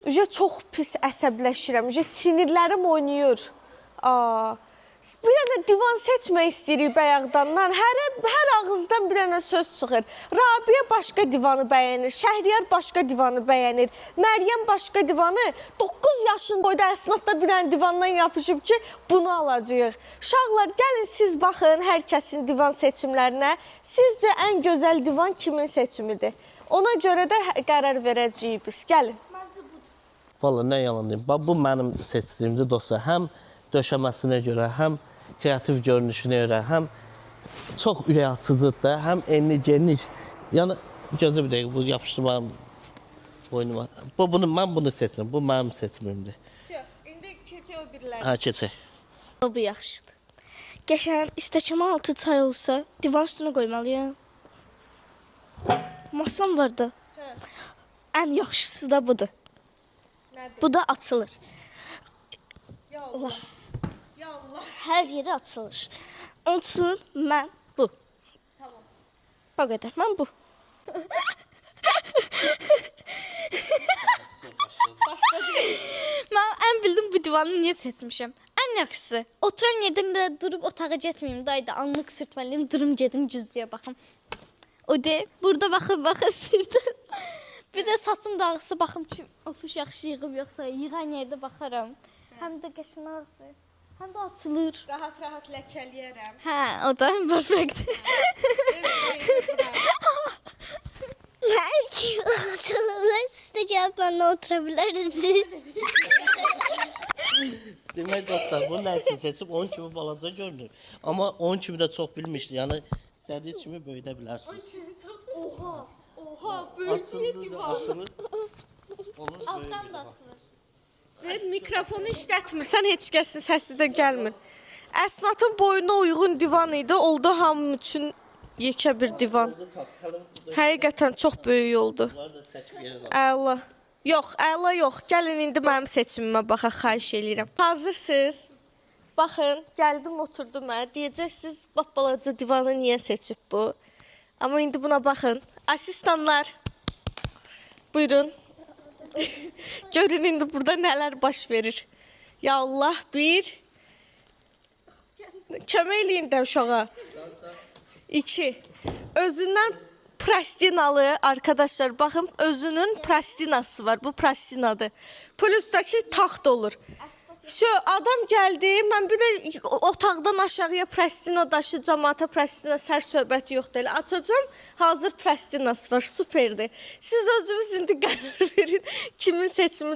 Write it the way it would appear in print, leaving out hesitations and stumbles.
Çox pis əsəbləşirəm. Sinirlərim oynayır. Bir dənə divan seçmək istəyirik bayaqdandan. Hər ağızdan bir dənə söz çıxır. Rabiə başqa divanı bəyənir, Şəhriyar başqa divanı bəyənir, Məryəm başqa divanı. 9 yaşın boyda əsnafda bir dənə divandan yapışıb ki, bunu alacağıq. Uşaqlar, gəlin siz baxın hər kəsin divan seçimlərinə. Sizcə ən gözəl divan kimin seçimidir? Ona görə də qərar verəcəyik biz. Gəlin. Valla nə yalan deyim. Bu mənim seçdiyimdir dostlar. Həm döşəməsinə görə, həm kreativ görünüşünə görə, həm çox ürək açıcıdır da, həm enli geniş. Yəni gözə bir dəqiqə bu yapışdırmam boynuma. Mən bunu seçirəm. Bu mənim seçimimdir. İndi keçək o biriləri. Hə, keçək. Bu yaxşıdır. Qəşəng istəkama altı çay olsa, divan üstünə qoymalıyam. Masam vardı. Ən yaxşısı da budur. Nədir? Bu da açılır. Ya Allah. Ya Allah. Hər yeri açılır. Onun üçün mən bu. Tamam. Bu qədər. Mən bu. Mən ən bildim bu divanı niyə seçmişəm. Ən yaxşısı, oturan yerdən də durub otağa getməyim. Dayda anlıq sürtməliyim, durum gedim güzlüyə baxım. O de, burada baxıb sürtür. Bir də saçım dağısı baxım ki, ofuş yaxşı yığıb yoxsa yığan yerdə baxaram. Həm də qəşəngdir. Həm də açılır. Rahat-rahat ləkələyərəm. Hə, o da perfektdir. Mən ki, otururlar, siz də gəlib mənlə otura bilərsiniz. Demək dostlar, bu nə üçün seçib onun kimi balaca görünür. Amma onun kimi də çox bilmişdi. Yəni istədiyiniz kimi böyüdə bilərsiniz. Oha, böyük divan. Açılır. Olur, Altdan da açılır. Ver, mikrofonu işlətmirsən, heç kəsin səsi də gəlmir. Əsnatın boyuna uyğun divan idi, oldu hamı üçün yekə bir divan. Həqiqətən çox böyük oldu. Bunları da çəkib yerə qalır. Əla. Yox, əla yox. Gəlin indi mənim seçimimə baxaq, xahiş eləyirəm. Hazırsınız? Baxın, gəldim, oturdum mən. Deyəcəksiniz, balaca divanı niyə seçib bu? Amma indi buna baxın. Asistanlar, buyurun. Görün indi burada nələr baş verir. Ya Allah, bir. Kömək eləyin də uşağa. 2. Özündən plastinalı arkadaşlar, baxın, özünün plastinası var. Bu plastinadır. Plusdakı taxt olur. Adam gəldi, mən bir də otaqdan aşağıya plastina daşı, cəmaata plastina, sər söhbəti yoxdur. Elə açacağım, hazır plastinası var, superdir. Siz özünüz indi qərar verin, kimin seçimi